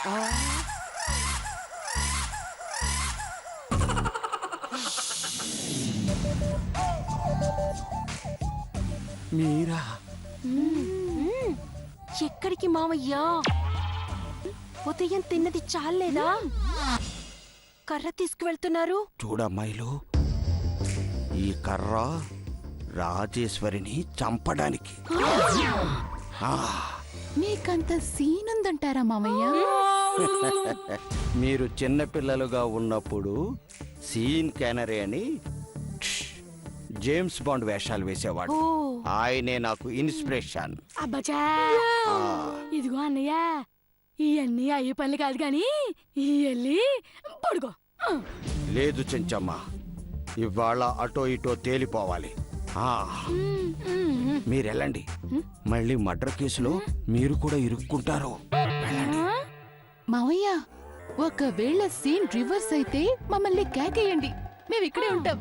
మీరా? ఎక్కడికి మావయ్యా? ఉదయం తిన్నది చాలేదా? కర్ర తీసుకువెళ్తున్నారు. చూడమ్మాయిలు, ఈ కర్ర రాజేశ్వరిని చంపడానికి. మీకంత సీన్ ఉందంటారా మామయ్య? మీరు చిన్నపిల్లలుగా ఉన్నప్పుడు సీన్ క్యానరీ అని జేమ్స్ బాండ్ వేషాలు వేసేవాడు. ఆయనే నాకు ఇన్స్పిరేషన్. అబ్బచా, ఇదిగో అన్నయ్య, ఇవన్నీ అయ్యే పనులు కాదు కానీ వెళ్ళి పడుకో. లేదు చెంచమ్మ, ఇవాళ అటో ఇటో తేలిపోవాలి. మీరెళ్ళండి, మళ్ళీ మర్డర్ కేసులో మీరు కూడా ఇరుక్కుంటారు. మావయ్య, ఒకవేళ సీన్ రివర్స్ అయితే మమ్మల్ని కేకేయండి, మేము ఇక్కడే ఉంటాం.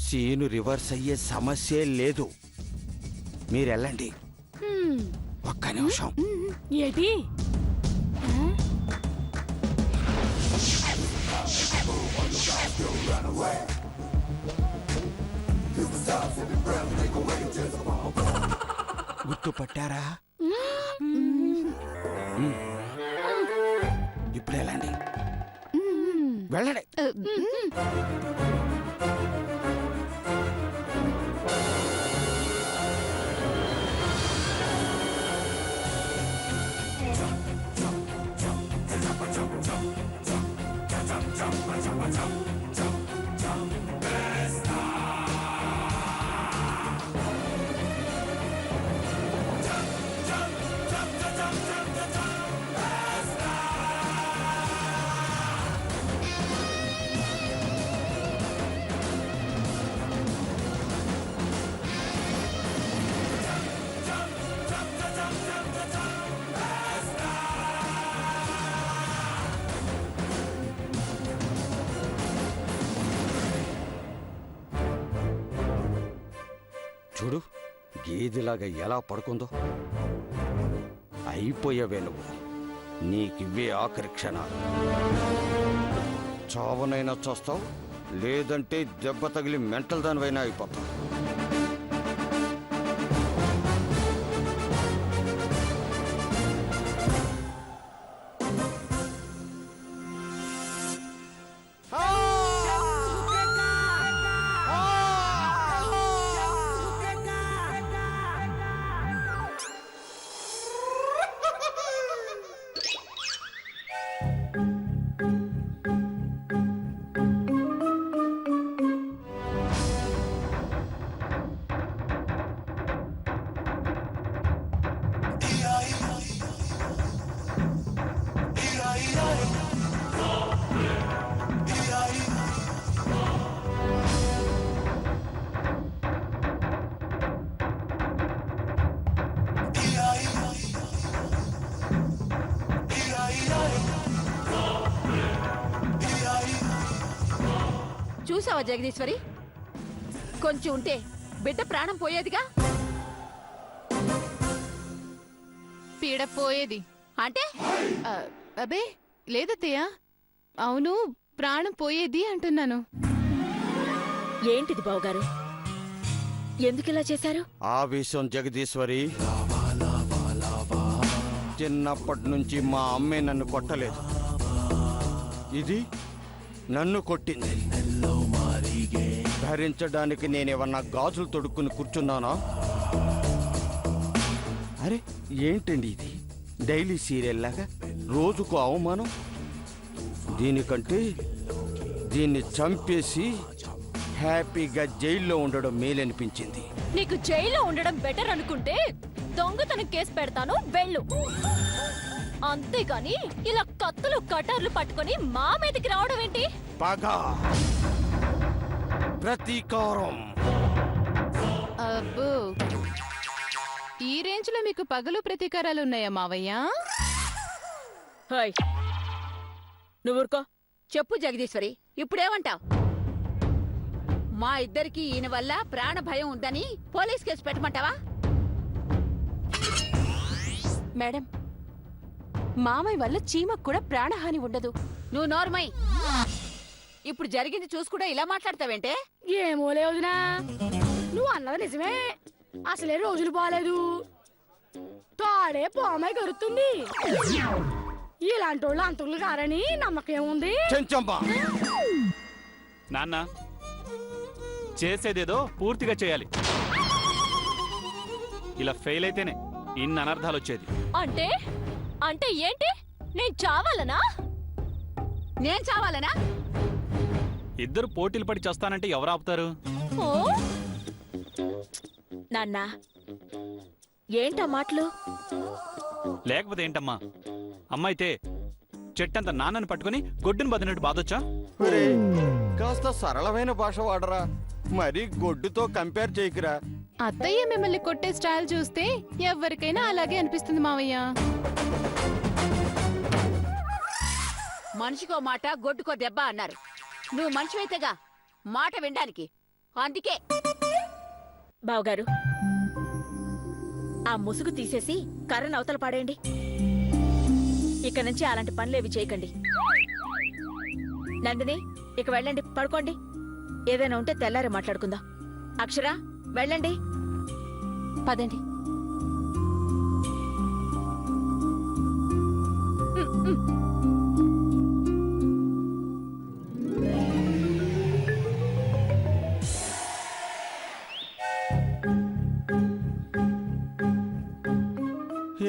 సీను రివర్స్ అయ్యే సమస్యే లేదు. మీరెళ్ళండి. ఒక్క నిమిషం. ఏంటి? గుర్తుపట్టారా? ఇప్పుడు వెళ్ళండి, వెళ్ళండి. చూడు, గేదెలాగా ఎలా పడుకుందో. అయిపోయావే నువ్వు. నీకివ్వే ఆఖరి క్షణాలు. చావనైనా చూస్తావు, లేదంటే దెబ్బ తగిలి మెంటల్ దానివైనా అయిపోతావు. చూసావా జగదీశ్వరి, కొంచెం ఉంటే బిడ్డ ప్రాణం పోయేదిగా. పీడ పోయేది అంటే? అబే లేదత్తయ్య, అవును, ప్రాణం పోయేది అంటున్నాను. ఏంటిది బావగారు, ఎందుకిలా చేశారు? ఆవేశం జగదీశ్వరి. చిన్నప్పటి నుంచి మా అమ్మే నన్ను కొట్టలేదు, ఇది నన్ను కొట్టింది. భరించడానికి నేనేమన్నా గాజులు తొడుక్కుని కూర్చున్నానా? అరే ఏంటండి ఇది, డైలీ సీరియల్ లాగా రోజుకు అవమానం. దీనికంటే దీన్ని చంపేసి హ్యాపీగా జైల్లో ఉండడం మేలనిపించింది. నీకు జైల్లో ఉండడం బెటర్ అనుకుంటే దొంగతనం కేసు పెడతాను, వెళ్ళు. అంతేగాని ఇలా కత్తులు కటార్లు పట్టుకొని మా మీదకి రావడం ఏంటి? పగ, ప్రతీకారం. అబ్బో, ఈ రేంజ్ లో మీకు పగలు ప్రతీకారాలు ఉన్నాయా మావయ్య? హాయ్, నువ్వురుకో. చెప్పు జగదీశ్వరి, ఇప్పుడేమంటావ్? మా ఇద్దరికి ఈయన వల్ల ప్రాణ భయం ఉందని పోలీస్ కేసు పెట్టమంటావా? మేడం, మామయ్య వల్ల చీమకు కూడా ప్రాణహాని ఉండదు. నువ్వు నోర్మై. ఇప్పుడు జరిగింది చూసి కూడా ఇలా మాట్లాడతావేంటే? ఏమోలే వదినా, నువ్వు అన్నది నిజమే. అసలే రోజులు బాగాలేదు. తాడే పామై కరుతుంది. ఇలాంటి వాళ్ళు అంతులు కారని నమ్మకం ఏముంది? చెంచమ్మా నాన్న చేసేదేదో పూర్తిగా చేయాలి. ఇలా ఫెయిల్ అయితేనే ఇన్ని అనర్థాలు వచ్చేది. అంటే అంటే ఏంటి? నేను చావాలనా? నేను చావాలనా? ఇద్దరు పోటీలు పడి చేస్తానంటే ఎవరు ఆపుతారు? ఓ నాన్న ఏంటా మాటలు? లేకపోతే ఏంటమ్మా, అమ్మ అయితే చెట్టంత నాన్నని పట్టుకుని గొడ్డును బదినట్టు బాధొచ్చా? ఒరేయ్, కాస్త సరళమైన భాష వాడరా, మరి గొడ్డుతో కంపేర్ చేయకురా. అత్తయ్య మిమ్మల్ని కొట్టే స్టైల్ చూస్తే ఎవరికైనా అలాగే అనిపిస్తుంది మావయ్య. మనిషికో మాట గొడ్డుకో దెబ్బ అన్నారు. నువ్వు మనిషివైతేగా మాట వినడానికి. అందుకే బావగారు, ఆ ముసుగు తీసేసి కర్రను అవతల పాడేయండి. ఇక నుంచి అలాంటి పనులేవి చేయకండి. నందిని, ఇక వెళ్ళండి, పడుకోండి. ఏదైనా ఉంటే తెల్లారి మాట్లాడుకుందాం. అక్షర, వెళ్ళండి. పదండి.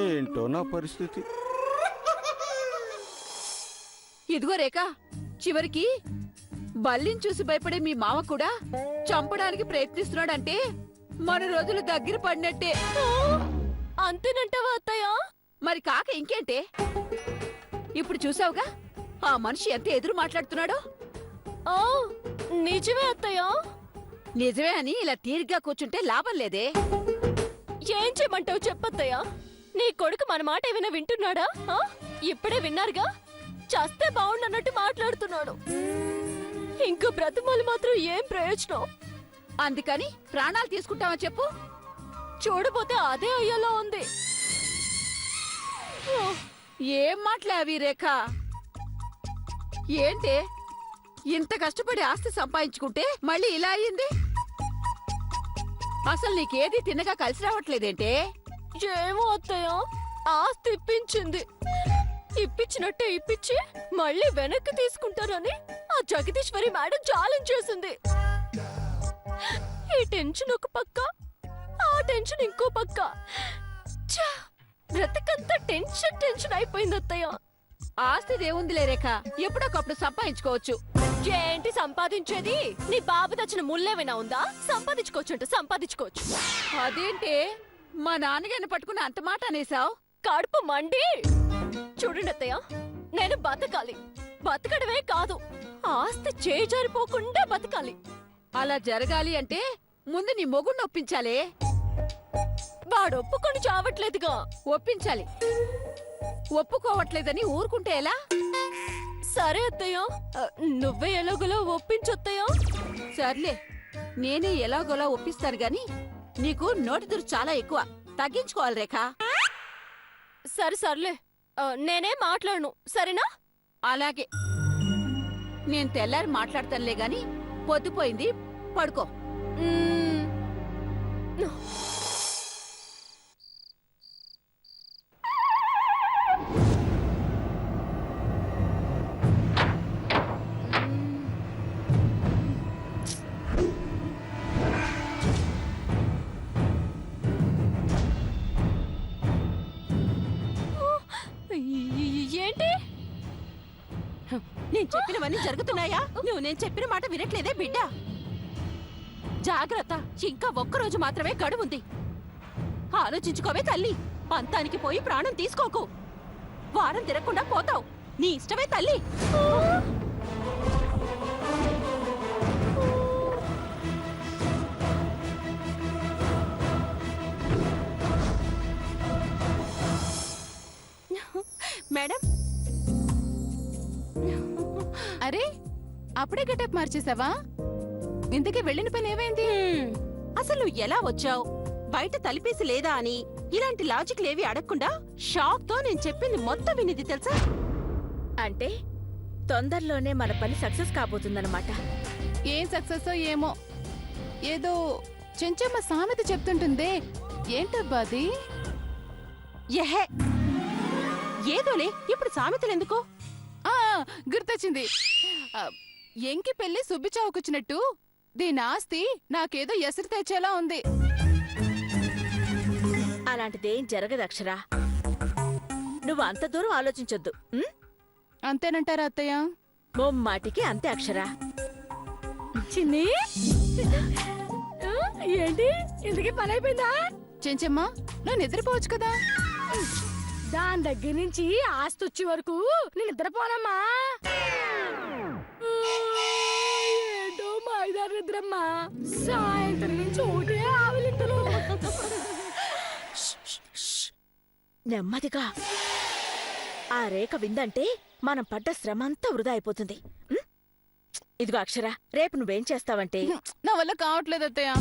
ఏంటో నా పరిస్థితి. ఇదిగో రేఖ, చివరికి బల్లిని చూసి భయపడే మీ మామ కూడా చంపడానికి ప్రయత్నిస్తున్నాడంటే మన రోజులు దగ్గర పడినట్టే. అంతేనంటావా అత్తయ్య? మరి కాక ఇంకేంటే? ఇప్పుడు చూసావుగా ఆ మనిషి ఎంత ఎదురు మాట్లాడుతున్నాడో. ఓ నిజమే అత్తయ్య. నిజమే అని ఇలా తీరిగ్గా కూర్చుంటే లాభం లేదే. ఏం చేయమంటావు చెప్పత్తయ్య? నీ కొడుకు మన మాట ఏమైనా వింటున్నాడా? ఆ? ఇప్పుడే విన్నారుగా, చస్తే బాగుండన్నట్టు మాట్లాడుతున్నాడు. ఇంకో బ్రతిమాలు మాత్రం ఏం ప్రయోజనం? అందుకని ప్రాణాలు తీసుకుంటావా చెప్పు? చూడబోతే అదే అయ్యేలా ఉంది. ఓ, ఏం మాట్లావి రేఖ? ఏంటే ఇంత కష్టపడి ఆస్తి సంపాదించుకుంటే మళ్ళీ ఇలా అయ్యింది? అసలు నీకేది తిన్నగా కలిసి రావట్లేదేంటే? ఏమో అత్తయ్య, ఆస్తి ఇప్పించింది. ఇప్పించినట్టే ఇప్పించి మళ్ళీ వెనక్కి తీసుకుంటారని ఆ జగదీశ్వరి మేడం ఛాలెంజ్ చేసింది. ఈ టెన్షన్ ఒక పక్క, ఆ టెన్షన్ ఇంకో పక్క. ఛ! బ్రతకంతా టెన్షన్ టెన్షన్ అయిపోయింది అత్తయ్య. ఆస్తిదేముందిలే రేఖ, ఎప్పుడొకప్పుడు సంపాదించుకోవచ్చు. ఏంటి సంపాదించేది? నీ బాబు తెచ్చిన ముళ్ళేమైనా ఉందా? సంపాదించుకోవచ్చు, సంపాదించుకోవచ్చు. అదేంటే మా నాన్నగారిని పట్టుకుని అంత మాట అనేసావు? కడుపు మండి. చూడండి అత్తయ్య, నేను బతకాలి. బతకడమే కాదు, ఆస్తి చేజారిపోకుండా బతకాలి. అలా జరగాలి అంటే ముందు నీ మొగుణ్ణి ఒప్పించాలే. వాడు ఒప్పుకొని చావట్లేదుగా. ఒప్పించాలి. ఒప్పుకోవట్లేదని ఊరుకుంటే ఎలా? సరే అత్తయ్య, నువ్వే ఎలాగోలా ఒప్పించొత్తయ్య. సర్లే, నేనే ఎలాగోలా ఒప్పిస్తాను గాని నీకు నోటి దురు చాలా ఎక్కువ. తగ్గించుకోవాలి రేఖ. సరే సర్లే, నేనే మాట్లాడను, సరేనా? అలాగే. నేను తెల్లారి మాట్లాడతానులే గాని పొద్దుపోయింది, పడుకో. మ్మ్. ఏంటి? నేను చెప్పినవన్నీ జరుగుతున్నాయా? నువ్వు నేను చెప్పిన మాట వినట్లేదే బిడ్డ. జాగ్రత్త, ఇంకా ఒక్కరోజు మాత్రమే గడువుంది. ఆలోచించుకోవే తల్లి. పంతానికి పోయి ప్రాణం తీసుకోకు. వారం తిరగకుండా పోతావు. నీ ఇష్టమే తల్లి. మేడం, అరే, అప్పుడే గెటప్ మార్చేసావా? ఇంతకీ వెళ్ళిన పని ఏమైంది? అసలు నువ్వు ఎలా వచ్చావు? బయట తలిపేసి లేదా అని ఇలాంటి లాజిక్లు ఏవి అడగకుండా షాక్ తో నేను చెప్పింది మొత్తం వినిది తెలుసా? అంటే తొందరలోనే మన పని సక్సెస్ కాబోతుందన్నమాట. ఏం సక్సెస్ ఏమో ఏదో చెంచమ్మ సామెత చెప్తుంటుందే, ఏంటబ్బా అది? ఎహే ఏదోలే, ఇప్పుడు సామెతలు ఎందుకు? ఆ గుర్తొచ్చింది. ఆ, ఎంకి పెళ్లి సుబ్బి చావుకొచ్చినట్టు దీని ఆస్తి నాకేదో ఎసరు తెచ్చేలా ఉంది. అలాంటిదేం జరగదు అక్షరా. నువ్వు అంత దూరం ఆలోచించొద్దు. అంతేనంటారా అత్తయ్య? మొమ్మాటికి అంతే అక్షరా. చిన్ని ఏంటి ఇంతకీ పని అయిపోయిందా? చెంచమ్మ నువ్వు నిద్రపోవచ్చు కదా. దాని దగ్గర నుంచి ఆస్తి వచ్చే వరకు నేను నిద్రపోనమ్మా. ఏంటో మా ఐదారు నిద్రమ్మా. సాయంత్రం నుంచి ఒకటే ఆవిలింతలు. నెమ్మదిగా. ఆ రేఖ విందంటే మనం పడ్డ శ్రమ అంతా వృధా అయిపోతుంది. ఇదిగో అక్షరా, రేపు నువ్వేం చేస్తావంటే నా వల్ల కావట్లేదు అత్తయ్య.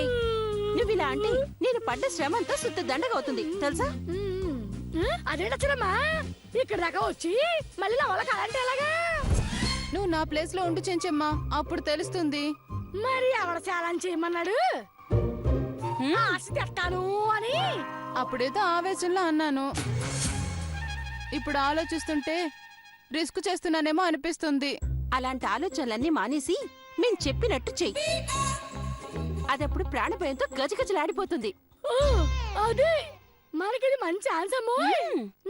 ఏయ్, నువ్వు ఇలా అంటే నేను పడ్డ శ్రమ అంతా శుద్ధ దండగా అవుతుంది తెలుసా? అదేంటమ్మా ఇక్కడ దాకా వచ్చి మళ్ళీ నా వాళ్ళకి అలాంటి ఎలాగా? నువ్వు నా ప్లేస్ లో ఉండు చెంచమ్మ, అప్పుడు తెలుస్తుంది. మరి ఎవడ చాలా చేయమన్నాడు? ఆస్తి తెస్తాను అని. అప్పుడేదో ఆవేశంలో అన్నాను, ఇప్పుడు ఆలోచిస్తుంటే రిస్క్ చేస్తున్నానేమో అనిపిస్తుంది. అలాంటి ఆలోచనలన్నీ మానేసి మేం చెప్పినట్టు చెయ్యి. అదప్పుడు ప్రాణభయంతో గజగజలాడిపోతుంది. అదే మనకిది మంచి ఛాన్స్ అమ్మో.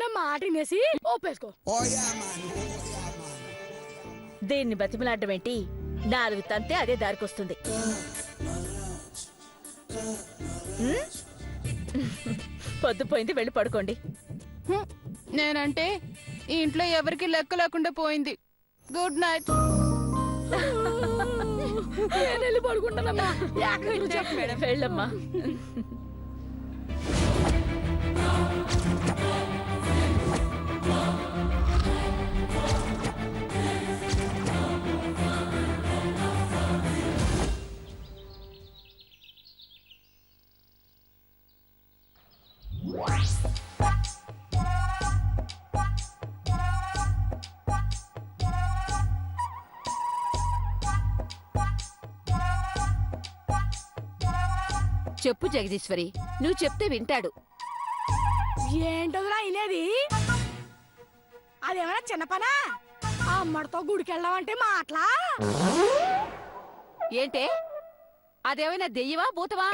నా మాట వినేసి ఓపేసుకో. దీన్ని బతిమలాడడం ఏంటి? 4 తంతే అదే దారికొస్తుంది. పొద్దుపోయింది, వెళ్ళి పడుకోండి. హ్మ్, నేనంటే ఈ ఇంట్లో ఎవరికి లెక్క లేకుండా పోయింది. Good night. నేను వెళ్ళి పడుకుంటానమ్మా. వెళ్ళమ్మా. చెప్పు జగదీశ్వరి, నువ్వు చెప్తే వింటాడు. ఏంటోరా అయినది? అదేమైనా చిన్న పనా? ఆ అమ్మడితో గుడికి వెళ్ళామంటే మాటలా? ఏంటే అదేమైనా దెయ్యవా భూతవా?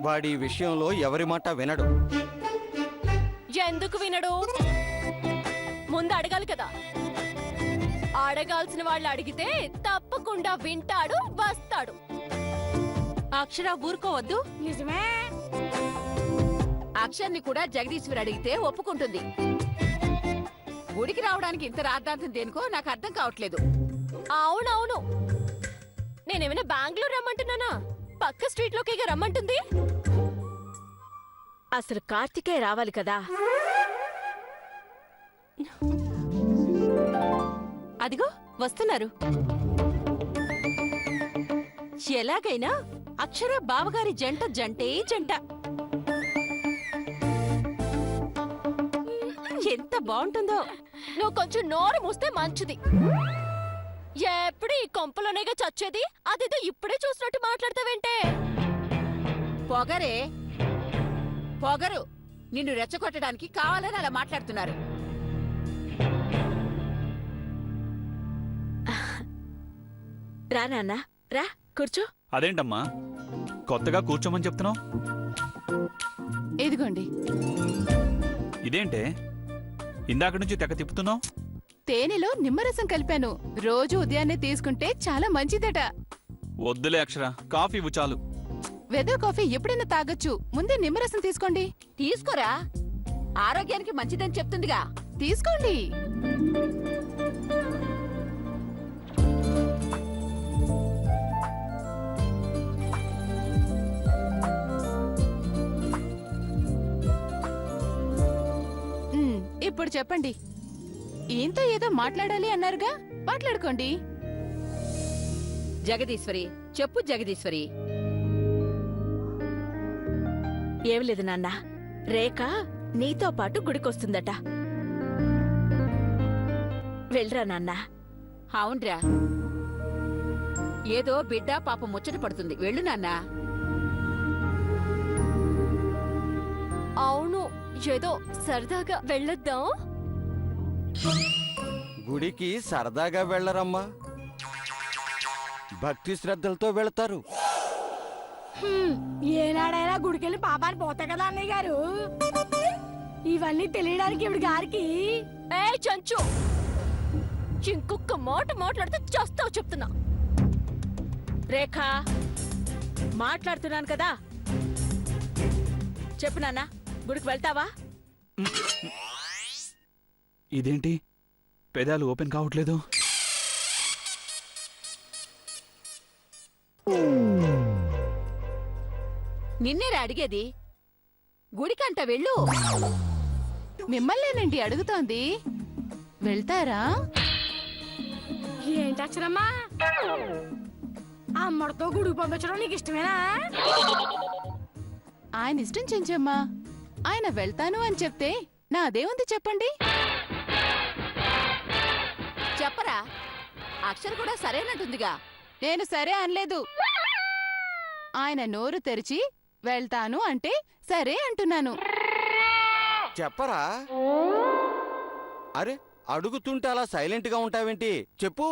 వాడి విషయంలో ఎవరి మాట వినడు. ఎందుకు వినడు? ముందు అడగాలి కదా. అడగాల్సిన వాళ్ళు అడిగితే తప్పకుండా వింటాడు, వస్తాడు. అక్షర ఊరుకోవద్దు. నిజమే. అక్షర్ని కూడా జగదీశ్వరి అడిగితే ఒప్పుకుంటుంది. గుడికి రావడానికి ఇంత రాద్ధాంతం దేనికో నాకు అర్థం కావట్లేదు. అవునవును, నేనేమైనా బెంగళూరు రమ్మంటున్నానా? పక్క స్ట్రీట్ లోకి రమ్మంటుంది. అసలు కార్తికే రావాలి కదా. అదిగో వస్తున్నారు. ఎలాగైనా అక్షర బావగారి జంట జంటే జంట. ఎంత బాగుంటుందో. నువ్వు కొంచెం నోరు మూస్తే మంచిది. ఎప్పుడు ఈ కొంపలోనేగా చచ్చేది, అదేదో ఇప్పుడే చూసినట్టు మాట్లాడతావేంటే? పొగరే పొగరు. నిన్ను రెచ్చగొట్టడానికి కావాలని అలా మాట్లాడుతున్నారు. రా నాన్న, రా కూర్చో. అదేంటమ్మా కొత్తగా కూర్చోమని చెప్తున్నావు? ఇదిగోండి. ఇదేంటే ఇందాక నుంచి తెగ తిప్పుతున్నావు? తేనెలో నిమ్మరసం కలిపాను. రోజు ఉదయాన్నే తీసుకుంటే చాలా మంచిదట. వద్దులే అక్షర, కాఫీ ఇవ్వు చాలు. వెదర్ కాఫీ ఎప్పుడైనా తాగొచ్చు, ముందే నిమ్మరసం తీసుకోండి. తీసుకోరా, ఆరోగ్యానికి మంచిదని చెప్తుందిగా. తీసుకోండి. ఇప్పుడు చెప్పండి, ఈయంతో ఏదో మాట్లాడాలి అన్నారుగా, మాట్లాడుకోండి. జగదీశ్వరి చెప్పు జగదీశ్వరి. ఏం లేదు నాన్న, రేఖ నీతో పాటు గుడికొస్తుందట. వెళ్ళరా నాన్న. అవునరా, ఏదో బిడ్డ పాప ముచ్చట పడుతుంది, వెళ్ళు నాన్నా. అవును, ఏదో సరదాగా వెళ్ళొద్దాం. గుడికి సరదాగా వెళ్ళరమ్మా, భక్తి శ్రద్ధలతో వెళతారు. ఏనాడైనా గుడికెళ్ళి పాపాన్ని పోతాయి కదా అన్నయ్య గారు. ఇవన్నీ తెలియడానికి ఇవిడి గారికి. ఏ చంచు, ఇంకొక మాట మాట్లాడితే చేస్తావు చెప్తున్నా. రేఖ, మాట్లాడుతున్నాను కదా, చెప్పు నాన్న, గుడికి వెళ్తావా? ఇదేంటి పెదాలు ఓపెన్ కావట్లేదు? నిన్నేరా అడిగేది, గుడికంట వెళ్ళు. మిమ్మల్నేనండి అడుగుతోంది. వెళ్తారా? ఏంటచ్చరమ్మా, అమ్మడితో గుడికి పంపించడం నీకు ఇష్టమేనా? ఆయన ఇష్టం చెంచమ్మా. ఆయన వెళ్తాను అని చెప్తే నాదేముంది చెప్పండి. చెప్పరా, అక్షర కూడా సరేనంటుందిగా. నేను సరే అనలేదు. ఆయన నోరు తెరిచి వెళ్తాను అంటే సరే అంటున్నాను. చెప్పరా? అరే, అడుగుతుంటే అలా సైలెంట్ గా ఉంటావేంటి? చెప్పు.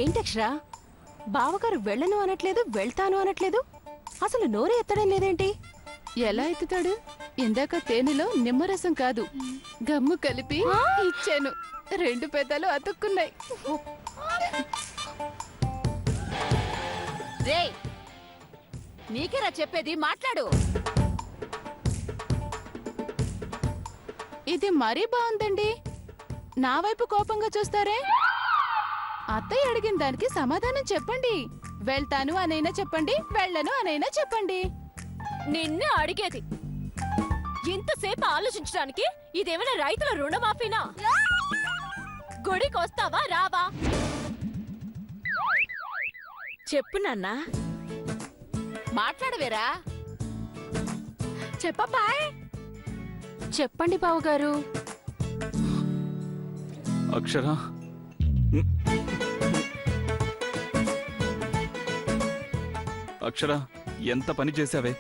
ఏంటక్షరా, బావగారు వెళ్ళను అనట్లేదు, వెళ్తాను అనట్లేదు, అసలు నోరే ఎత్తడం లేదేంటి? ఎలా ఎత్తుతాడు? ఇందాక తేనెలో నిమ్మరసం కాదు, గమ్ము కలిపి ఇచ్చాను. 2 పెదాలు అతుక్కున్నాయి. రే, నీకేరా చెప్పేది, మాట్లాడు. ఇది మరీ బాగుందండి. నా వైపు కోపంగా చూస్తారే? అత్తయ్య అడిగిన దానికి సమాధానం చెప్పండి. వెళ్తాను అనైనా చెప్పండి, వెళ్ళను అనైనా చెప్పండి. నిన్నే అడిగేది. ఇంతసేపు ఆలోచించడానికి ఇదేమైనా రైతుల రుణమాఫీనా? గుడికి వస్తావా రావా? చెప్పు నాన్న, మాట్లాడవేరా. చెప్పబ్బాయ్. చెప్పండి బావగారు. అక్షర, అక్షర, ఎంత పని చేశావే.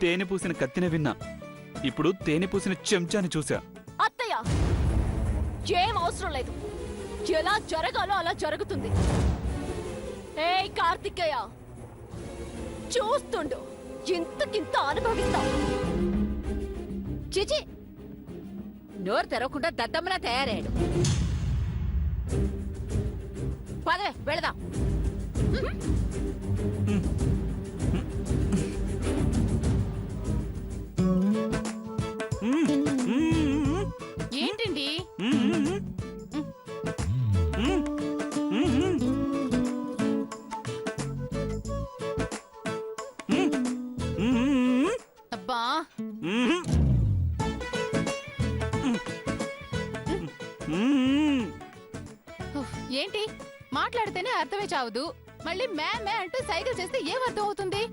తేనె పూసిన కత్తినే విన్నా, ఇప్పుడు తేనె పూసిన చెంచాని చూసా. అత్తయ్య, ఏం అవసరం లేదు. ఎలా జరగాలో అలా జరుగుతుంది. ఏ కార్తికేయ, చూస్తుండు, ఇంతకింత అనుభవిస్తా. చిచి, నోరు తెరవకుండా దద్దమ్మలా తయారయ్యాడు. పదవే, వెళదాం. ఏంటండి? అబ్బా, ఏంటి మాట్లాడితేనే అర్థమే చావదు. మళ్ళీ మే మే అంటూ సైకిల్ చేస్తే ఏం అర్థం అవుతుంది?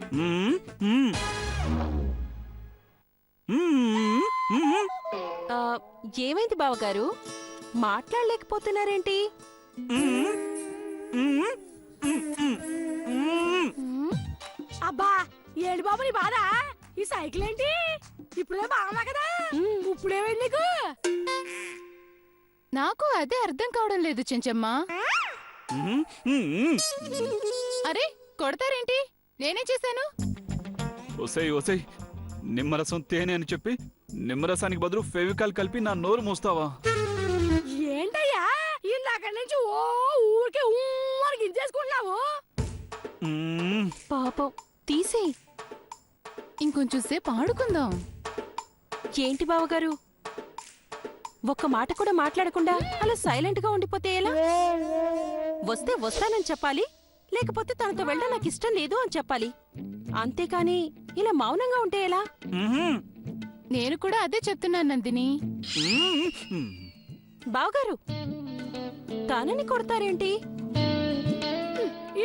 ఏమైంది బావగారు, మాట్లాడలేకపోతున్నారేంటి? అబ్బా, ఏంటి బాబు నీ బాధ? ఈ సైకిల్ ఏంటి? ఇప్పుడే బాగున్నా కదా, ఇప్పుడేమైంది నీకు? నాకు అదే అర్థం కావడం లేదు చెంచమ్మ. అరే, కొడతారేంటి? నేనే చేశాను. ఒసై ఒసై, నిమ్మరసం తేనె అని చెప్పి నిమ్మరసానికి బదులు ఫెవికాల్ కలిపి నా నోరు మూస్తావా? ఏంటయ్యా, ఇందాక నుంచి ఓ ఊరికే ఊరి గింజేసుకుంటున్నావు. పాపం, తీసేయ్. ఇంకొంచెం సేపు ఆడుకుందాం. ఏంటి బావగారు, ఒక్క మాట కూడా మాట్లాడకుండా అలా సైలెంట్ గా ఉండిపోతే ఎలా? వస్తే వస్తానని చెప్పాలి, లేకపోతే తనతో వెళ్ళడం నాకు ఇష్టం లేదు అని చెప్పాలి. అంతేకాని ఇలా మౌనంగా ఉంటే ఎలా? నేను కూడా అదే చెప్తున్నాను నందిని. బావగారు, తనని కొడతారేంటి?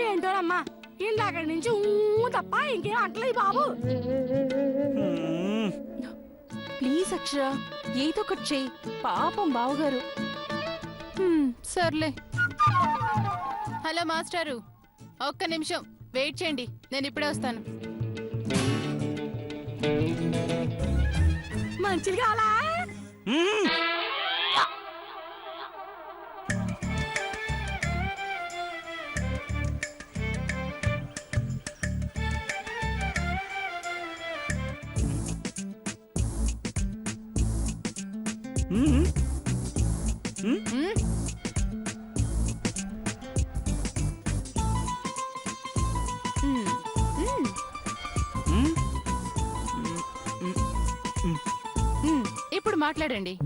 ఏంటోనమ్మా, ఇందాక నుంచి తప్ప ఇంకేం అంటలేదు బాబు. మ్మ్. ప్లీజ్ అక్షర ఏదో ఒకటి చెయ్యి పాపం బావగారు. సర్లే. హలో మాస్టారు, ఒక్క నిమిషం వెయిట్ చేయండి, నేను ఇప్పుడే వస్తాను. మంచిది కావాలా? మ్మ్. మ్మ్. మ్మ్. మ్మ్. ఇప్పుడు మాట్లాడండి.